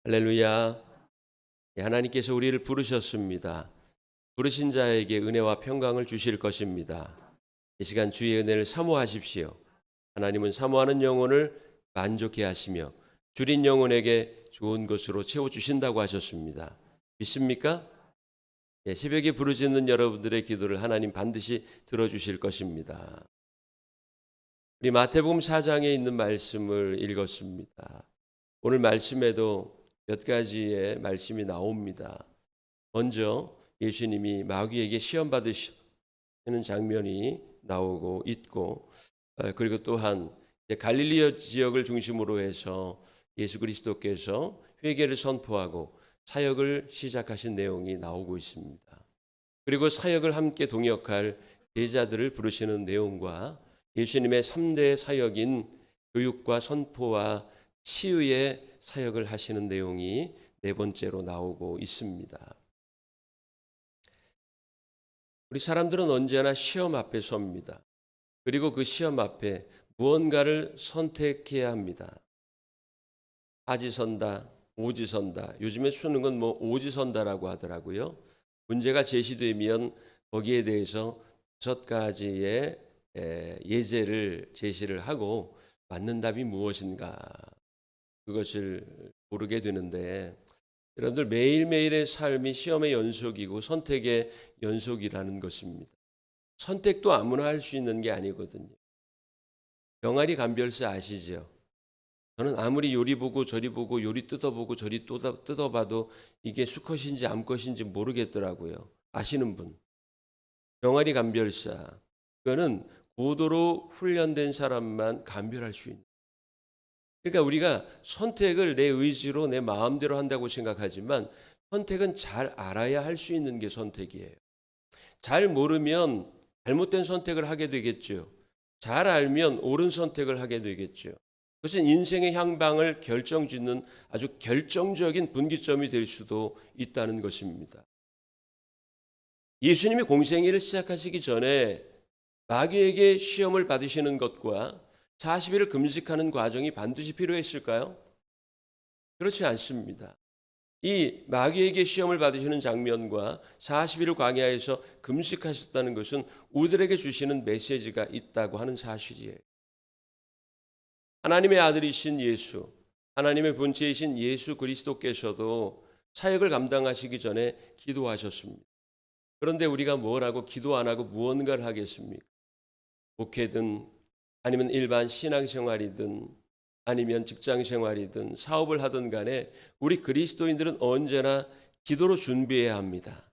할렐루야. 하나님께서 우리를 부르셨습니다. 부르신 자에게 은혜와 평강을 주실 것입니다. 이 시간 주의 은혜를 사모하십시오. 하나님은 사모하는 영혼을 만족해 하시며 줄인 영혼에게 좋은 것으로 채워주신다고 하셨습니다. 믿습니까? 새벽에 부르짖는 여러분들의 기도를 하나님 반드시 들어주실 것입니다. 우리 마태복음 4장에 있는 말씀을 읽었습니다. 오늘 말씀에도 몇 가지의 말씀이 나옵니다. 먼저 예수님이 마귀에게 시험 받으시는 장면이 나오고 있고, 그리고 또한 갈릴리 지역을 중심으로 해서 예수 그리스도께서 회개를 선포하고 사역을 시작하신 내용이 나오고 있습니다. 그리고 사역을 함께 동역할 제자들을 부르시는 내용과 예수님의 3대 사역인 교육과 선포와 치유의 사역을 하시는 내용이 네 번째로 나오고 있습니다. 우리 사람들은 언제나 시험 앞에 섭니다. 그리고 그 시험 앞에 무언가를 선택해야 합니다. 아지선다, 오지선다. 요즘에 수능은 오지선다라고 하더라고요. 문제가 제시되면 거기에 대해서 5가지의 예제를 제시를 하고 맞는 답이 무엇인가 그것을 고르게 되는데, 여러분들 매일매일의 삶이 시험의 연속이고 선택의 연속이라는 것입니다. 선택도 아무나 할 수 있는 게 아니거든요. 병아리 감별사 아시죠? 저는 아무리 요리 보고 저리 보고 요리 뜯어보고 저리 뜯어봐도 이게 수컷인지 암컷인지 모르겠더라고요. 아시는 분? 병아리 감별사. 그거는 고도로 훈련된 사람만 감별할 수 있는. 그러니까 우리가 선택을 내 의지로 내 마음대로 한다고 생각하지만 선택은 잘 알아야 할 수 있는 게 선택이에요. 잘 모르면 잘못된 선택을 하게 되겠죠. 잘 알면 옳은 선택을 하게 되겠죠. 그것은 인생의 향방을 결정짓는 아주 결정적인 분기점이 될 수도 있다는 것입니다. 예수님이 공생애를 시작하시기 전에 마귀에게 시험을 받으시는 것과 40일을 금식하는 과정이 반드시 필요했을까요? 그렇지 않습니다. 이 마귀에게 시험을 받으시는 장면과 40일을 광야에서 금식하셨다는 것은 우리들에게 주시는 메시지가 있다고 하는 사실이에요. 하나님의 아들이신 예수, 하나님의 본체이신 예수 그리스도께서도 사역을 감당하시기 전에 기도하셨습니다. 그런데 우리가 뭘 하고 기도 안 하고 무언가를 하겠습니까? 목회든 아니면 일반 신앙생활이든 아니면 직장생활이든 사업을 하든 간에 우리 그리스도인들은 언제나 기도로 준비해야 합니다.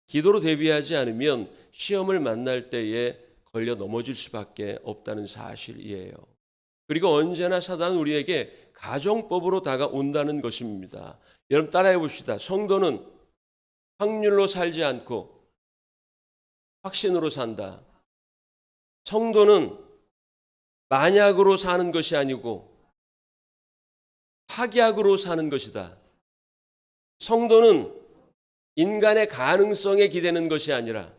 기도로 대비하지 않으면 시험을 만날 때에 걸려 넘어질 수밖에 없다는 사실이에요. 그리고 언제나 사단은 우리에게 가정법으로 다가온다는 것입니다. 여러분 따라해 봅시다. 성도는 확률로 살지 않고 확신으로 산다. 성도는 만약으로 사는 것이 아니고 확약으로 사는 것이다. 성도는 인간의 가능성에 기대는 것이 아니라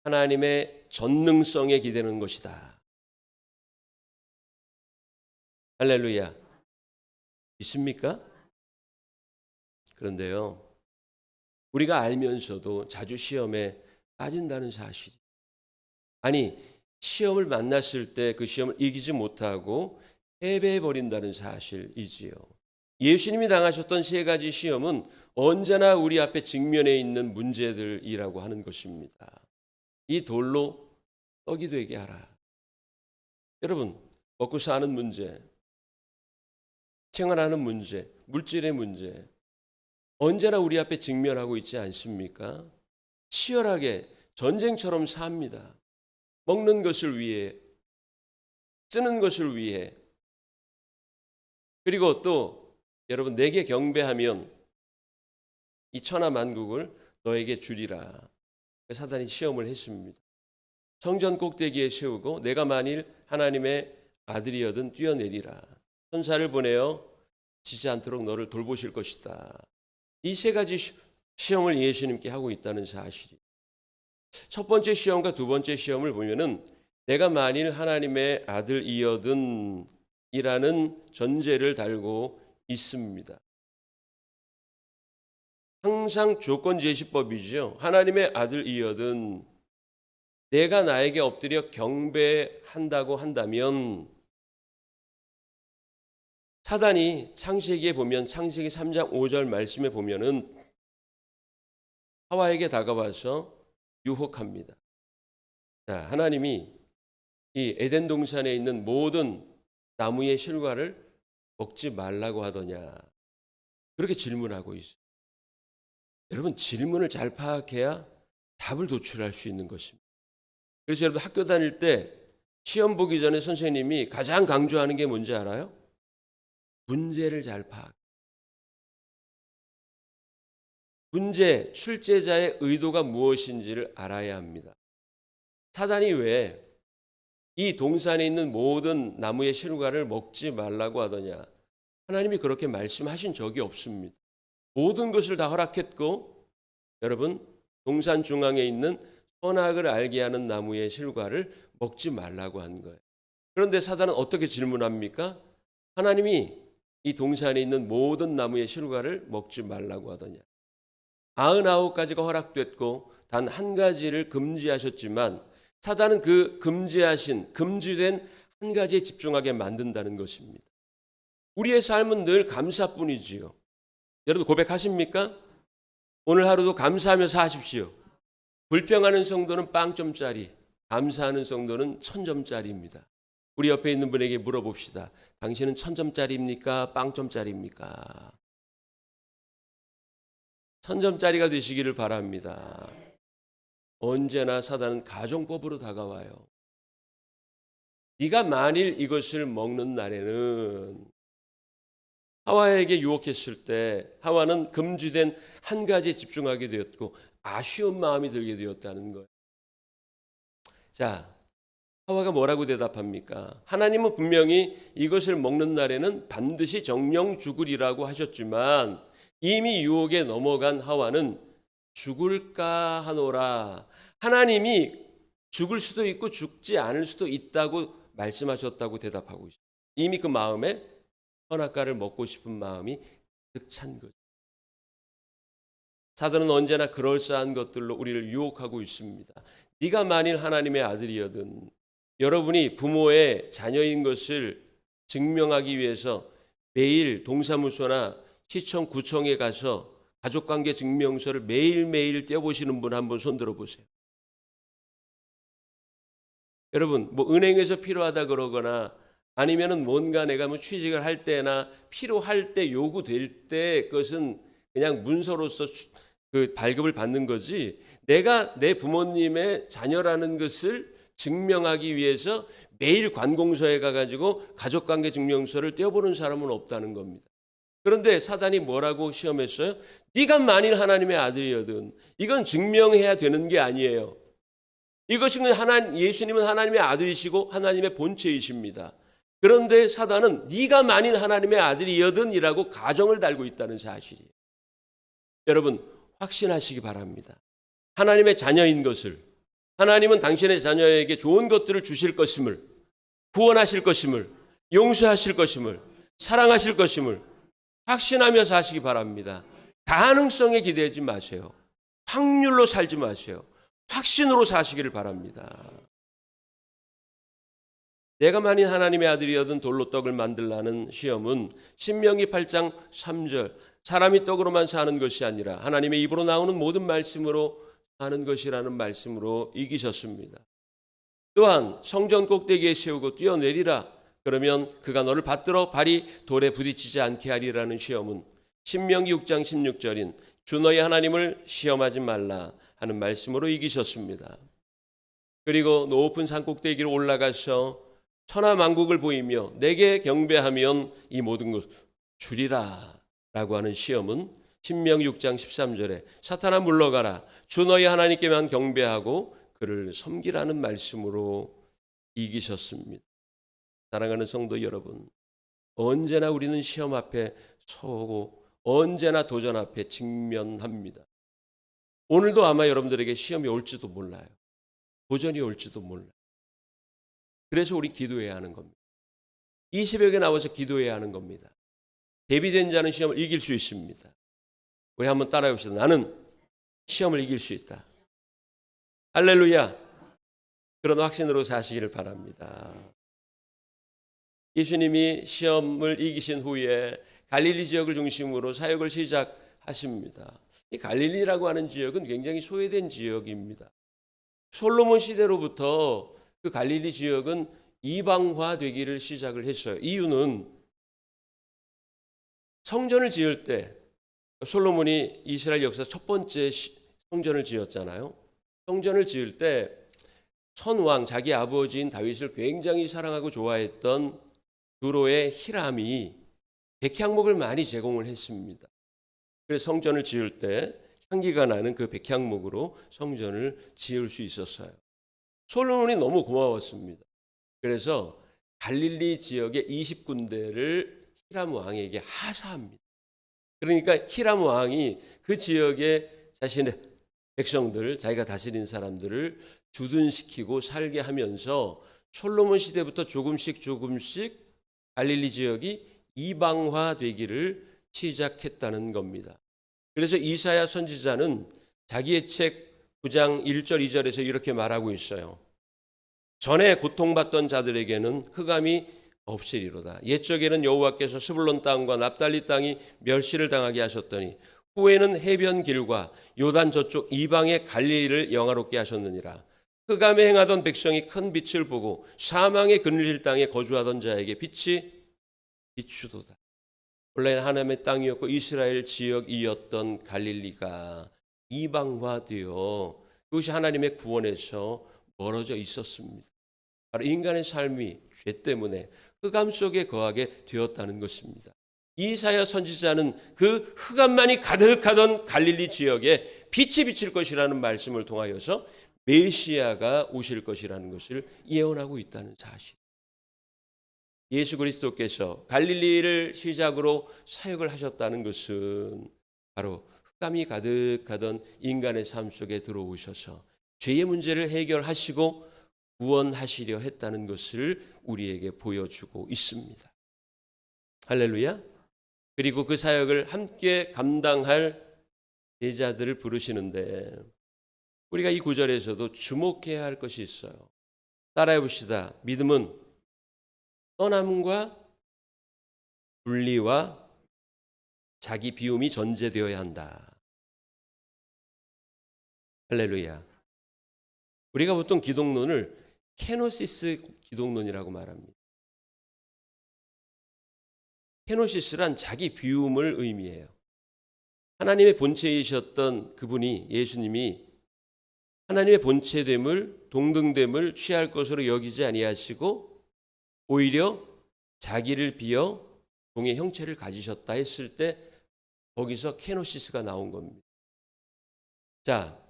하나님의 전능성에 기대는 것이다. 할렐루야. 믿습니까? 그런데요, 우리가 알면서도 자주 시험에 빠진다는 사실. 아니, 시험을 만났을 때 그 시험을 이기지 못하고 패배해버린다는 사실이지요. 예수님이 당하셨던 3가지 시험은 언제나 우리 앞에 직면해 있는 문제들이라고 하는 것입니다. 이 돌로 떡이 되게 하라. 여러분, 먹고 사는 문제, 생활하는 문제, 물질의 문제, 언제나 우리 앞에 직면하고 있지 않습니까? 치열하게 전쟁처럼 삽니다. 먹는 것을 위해, 쓰는 것을 위해. 그리고 또 여러분, 내게 경배하면 이 천하만국을 너에게 주리라. 사단이 시험을 했습니다. 성전 꼭대기에 세우고 내가 만일 하나님의 아들이여든 뛰어내리라. 천사를 보내어 지지 않도록 너를 돌보실 것이다. 이 3가지 시험을 예수님께 하고 있다는 사실이. 첫 번째 시험과 두 번째 시험을 보면은 내가 만일 하나님의 아들이여든 전제를 달고 있습니다. 항상 조건 제시법이죠. 하나님의 아들이여든 내가 나에게 엎드려 경배한다고 한다면 사단이 창세기에 보면 창세기 3장 5절 말씀에 보면은 하와에게 다가와서 유혹합니다. 자, 하나님이 이 에덴 동산에 있는 모든 나무의 실과를 먹지 말라고 하더냐. 그렇게 질문하고 있어요. 여러분, 질문을 잘 파악해야 답을 도출할 수 있는 것입니다. 그래서 여러분 학교 다닐 때 시험 보기 전에 선생님이 가장 강조하는 게 뭔지 알아요? 문제를 잘 파악. 문제, 출제자의 의도가 무엇인지를 알아야 합니다. 사단이 왜 이 동산에 있는 모든 나무의 실과를 먹지 말라고 하더냐? 하나님이 그렇게 말씀하신 적이 없습니다. 모든 것을 다 허락했고, 여러분, 동산 중앙에 있는 선악을 알게 하는 나무의 실과를 먹지 말라고 한 거예요. 그런데 사단은 어떻게 질문합니까? 하나님이 이 동산에 있는 모든 나무의 실과를 먹지 말라고 하더냐? 99가지가 허락됐고 단 한 가지를 금지하셨지만 사단은 그 금지된 한 가지에 집중하게 만든다는 것입니다. 우리의 삶은 늘 감사뿐이지요. 여러분 고백하십니까? 오늘 하루도 감사하며 사십시오. 불평하는 성도는 빵점짜리, 감사하는 성도는 1000점짜리입니다. 우리 옆에 있는 분에게 물어봅시다. 당신은 1000점짜리입니까? 빵점짜리입니까? 1000점짜리가 되시기를 바랍니다. 언제나 사단은 가정법으로 다가와요. 네가 만일 이것을 먹는 날에는, 하와에게 유혹했을 때 하와는 금지된 한 가지에 집중하게 되었고 아쉬운 마음이 들게 되었다는 거예요. 자, 하와가 뭐라고 대답합니까? 하나님은 분명히 이것을 먹는 날에는 반드시 정령 죽으리라고 하셨지만 이미 유혹에 넘어간 하와는 죽을까 하노라. 하나님이 죽을 수도 있고 죽지 않을 수도 있다고 말씀하셨다고 대답하고 있어요. 이미 그 마음에 선악과를 먹고 싶은 마음이 가득 찬 거죠. 사단은 언제나 그럴싸한 것들로 우리를 유혹하고 있습니다. 네가 만일 하나님의 아들이거든, 여러분이 부모의 자녀인 것을 증명하기 위해서 매일 동사무소나 시청, 구청에 가서 가족관계 증명서를 매일매일 떼어보시는 분 한번 손들어 보세요. 여러분, 뭐 은행에서 필요하다 그러거나 아니면은 뭔가 내가 뭐 취직을 할 때나 필요할 때 요구될 때 그것은 그냥 문서로서 그 발급을 받는 거지, 내가 내 부모님의 자녀라는 것을 증명하기 위해서 매일 관공서에 가가지고 가족관계 증명서를 떼어보는 사람은 없다는 겁니다. 그런데 사단이 뭐라고 시험했어요? 네가 만일 하나님의 아들이거든, 이건 증명해야 되는 게 아니에요. 이것은 예수님은 하나님의 아들이시고 하나님의 본체이십니다. 그런데 사단은 네가 만일 하나님의 아들이거든이라고 가정을 달고 있다는 사실이에요. 여러분 확신하시기 바랍니다. 하나님의 자녀인 것을, 하나님은 당신의 자녀에게 좋은 것들을 주실 것임을, 구원하실 것임을, 용서하실 것임을, 사랑하실 것임을 확신하며 사시기 바랍니다. 가능성에 기대지 마세요. 확률로 살지 마세요. 확신으로 사시기를 바랍니다. 내가 만일 하나님의 아들이거든 돌로 떡을 만들라는 시험은 신명기 8장 3절 사람이 떡으로만 사는 것이 아니라 하나님의 입으로 나오는 모든 말씀으로 사는 것이라는 말씀으로 이기셨습니다. 또한 성전 꼭대기에 세우고 뛰어내리라, 그러면 그가 너를 받들어 발이 돌에 부딪히지 않게 하리라는 시험은 신명기 6장 16절인 주 너희 하나님을 시험하지 말라 하는 말씀으로 이기셨습니다. 그리고 높은 산 꼭대기로 올라가서 천하만국을 보이며 내게 경배하면 이 모든 것 주리라 라고 하는 시험은 신명기 6장 13절에 사탄아 물러가라, 주 너희 하나님께만 경배하고 그를 섬기라는 말씀으로 이기셨습니다. 사랑하는 성도 여러분, 언제나 우리는 시험 앞에 서고 언제나 도전 앞에 직면합니다. 오늘도 아마 여러분들에게 시험이 올지도 몰라요. 도전이 올지도 몰라요. 그래서 우리 기도해야 하는 겁니다. 이 새벽에 나와서 기도해야 하는 겁니다. 대비된 자는 시험을 이길 수 있습니다. 우리 한번 따라해 봅시다. 나는 시험을 이길 수 있다. 할렐루야. 그런 확신으로 사시기를 바랍니다. 예수님이 시험을 이기신 후에 갈릴리 지역을 중심으로 사역을 시작하십니다. 이 갈릴리라고 하는 지역은 굉장히 소외된 지역입니다. 솔로몬 시대로부터 그 갈릴리 지역은 이방화 되기를 시작을 했어요. 이유는 성전을 지을 때 솔로몬이 이스라엘 역사 첫 번째 성전을 지었잖아요. 성전을 지을 때 선왕 자기 아버지인 다윗을 굉장히 사랑하고 좋아했던 두로의 히람이 백향목을 많이 제공을 했습니다. 그래서 성전을 지을 때 향기가 나는 그 백향목으로 성전을 지을 수 있었어요. 솔로몬이 너무 고마웠습니다. 그래서 갈릴리 지역의 20군데를 히람 왕에게 하사합니다. 그러니까 히람 왕이 그 지역의 자신의 백성들, 자기가 다스린 사람들을 주둔시키고 살게 하면서 솔로몬 시대부터 조금씩 갈릴리 지역이 이방화 되기를 시작했다는 겁니다. 그래서 이사야 선지자는 자기의 책 9장 1절 2절에서 이렇게 말하고 있어요. 전에 고통받던 자들에게는 흑암이 없으리로다. 옛적에는 여호와께서 스불론 땅과 납달리 땅이 멸시를 당하게 하셨더니 후에는 해변 길과 요단 저쪽 이방의 갈릴리를 영화롭게 하셨느니라. 흑암에 행하던 백성이 큰 빛을 보고 사망의 그늘질 땅에 거주하던 자에게 빛이 비추도다. 원래는 하나님의 땅이었고 이스라엘 지역이었던 갈릴리가 이방화되어 그것이 하나님의 구원에서 멀어져 있었습니다. 바로 인간의 삶이 죄 때문에 흑암 속에 거하게 되었다는 것입니다. 이사야 선지자는 그 흑암만이 가득하던 갈릴리 지역에 빛이 비칠 것이라는 말씀을 통하여서 메시아가 오실 것이라는 것을 예언하고 있다는 사실. 예수 그리스도께서 갈릴리를 시작으로 사역을 하셨다는 것은 바로 흑암이 가득하던 인간의 삶 속에 들어오셔서 죄의 문제를 해결하시고 구원하시려 했다는 것을 우리에게 보여주고 있습니다. 할렐루야. 그리고 그 사역을 함께 감당할 제자들을 부르시는데 우리가 이 구절에서도 주목해야 할 것이 있어요. 따라해 봅시다. 믿음은 떠남과 분리와 자기 비움이 전제되어야 한다. 할렐루야. 우리가 보통 기독론을 케노시스 기독론이라고 말합니다. 케노시스란 자기 비움을 의미해요. 하나님의 본체이셨던 그분이 예수님이 하나님의 본체됨을 동등됨을 취할 것으로 여기지 아니하시고 오히려 자기를 비어 종의 형체를 가지셨다 했을 때 거기서 케노시스가 나온 겁니다. 자,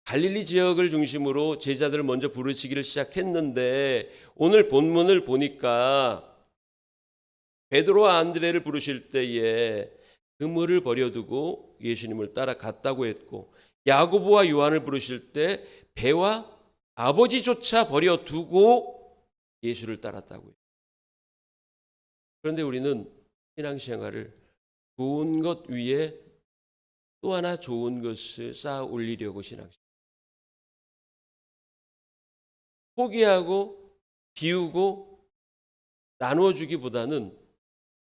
갈릴리 지역을 중심으로 제자들을 먼저 부르시기를 시작했는데 오늘 본문을 보니까 베드로와 안드레를 부르실 때에 그물을 버려두고 예수님을 따라갔다고 했고 야고보와 요한을 부르실 때 배와 아버지조차 버려두고 예수를 따랐다고 해요. 그런데 우리는 신앙생활을 좋은 것 위에 또 하나 좋은 것을 쌓아 올리려고 신앙생활. 포기하고 비우고 나누어 주기보다는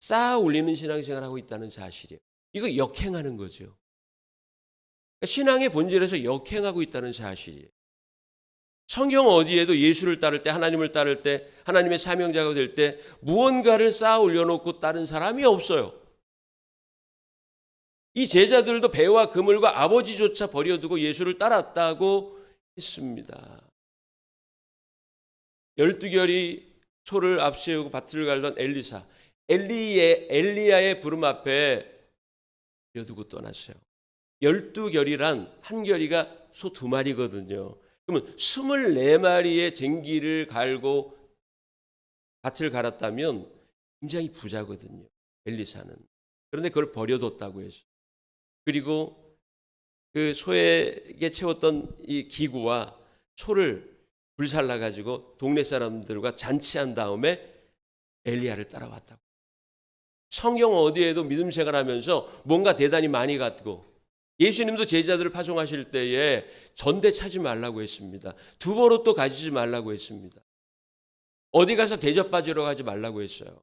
쌓아 올리는 신앙생활을 하고 있다는 사실이에요. 이거 역행하는 거죠. 그러니까 신앙의 본질에서 역행하고 있다는 사실이에요. 성경 어디에도 예수를 따를 때 하나님을 따를 때 하나님의 사명자가 될 때 무언가를 쌓아 올려놓고 따른 사람이 없어요. 이 제자들도 배와 그물과 아버지조차 버려두고 예수를 따랐다고 했습니다. 12결이 소를 앞세우고 밭을 갈던 엘리야의 부름 앞에 버려두고 떠났어요. 12결이란 한 결이가 소 2마리거든요. 그러면 24마리의 쟁기를 갈고 밭을 갈았다면 굉장히 부자거든요. 엘리사는. 그런데 그걸 버려뒀다고 했어요. 그리고 그 소에게 채웠던 이 기구와 소를 불살라 가지고 동네 사람들과 잔치한 다음에 엘리야를 따라왔다고. 성경 어디에도 믿음 생활하면서 뭔가 대단히 많이 갖고, 예수님도 제자들을 파송하실 때에 전대 차지 말라고 했습니다. 두보로 가지지 말라고 했습니다. 어디 가서 대접받으러 가지 말라고 했어요.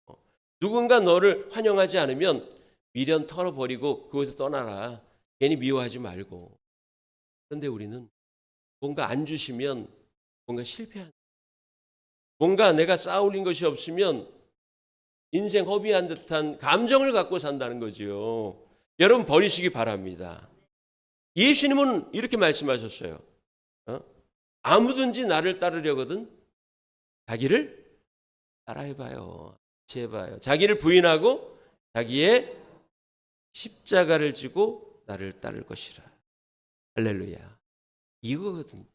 누군가 너를 환영하지 않으면 미련 털어버리고 그곳에 떠나라. 괜히 미워하지 말고. 그런데 우리는 뭔가 안 주시면 뭔가 실패한, 뭔가 내가 쌓아올린 것이 없으면 인생 허비한 듯한 감정을 갖고 산다는 거지요. 여러분 버리시기 바랍니다. 예수님은 이렇게 말씀하셨어요. 아무든지 나를 따르려거든 자기를 따라해봐요. 해봐요. 자기를 부인하고 자기의 십자가를 지고 나를 따를 것이라. 할렐루야. 이거거든요.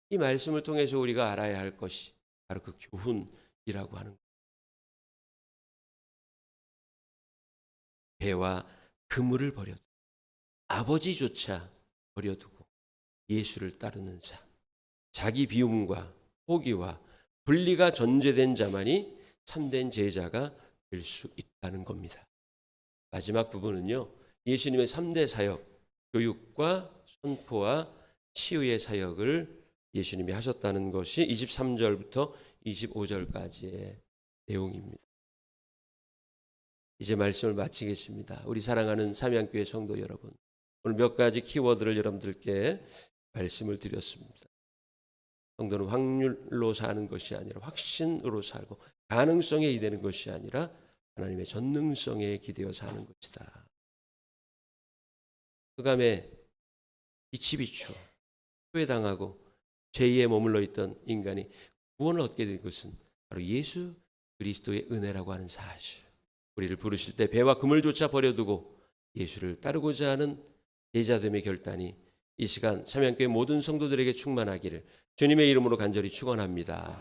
이 말씀을 통해서 우리가 알아야 할 것이 바로 그 교훈이라고 하는 거예요. 배와 그물을 버려두고 아버지조차 버려두고 예수를 따르는 삶. 자기 비움과 포기와 분리가 전제된 자만이 참된 제자가 될 수 있다는 겁니다. 마지막 부분은요. 예수님의 3대 사역, 교육과 선포와 치유의 사역을 예수님이 하셨다는 것이 23절부터 25절까지의 내용입니다. 이제 말씀을 마치겠습니다. 우리 사랑하는 삼양교회 성도 여러분, 오늘 몇 가지 키워드를 여러분들께 말씀을 드렸습니다. 성도는 확률로 사는 것이 아니라 확신으로 살고 가능성에 기대는 것이 아니라 하나님의 전능성에 기대어 사는 것이다. 흑암에 빛이 비추어 후회당하고 죄에 머물러 있던 인간이 구원을 얻게 된 것은 바로 예수 그리스도의 은혜라고 하는 사실. 우리를 부르실 때 배와 그물조차 버려두고 예수를 따르고자 하는 제자됨의 결단이 이 시간 삼양교회 모든 성도들에게 충만하기를 주님의 이름으로 간절히 축원합니다.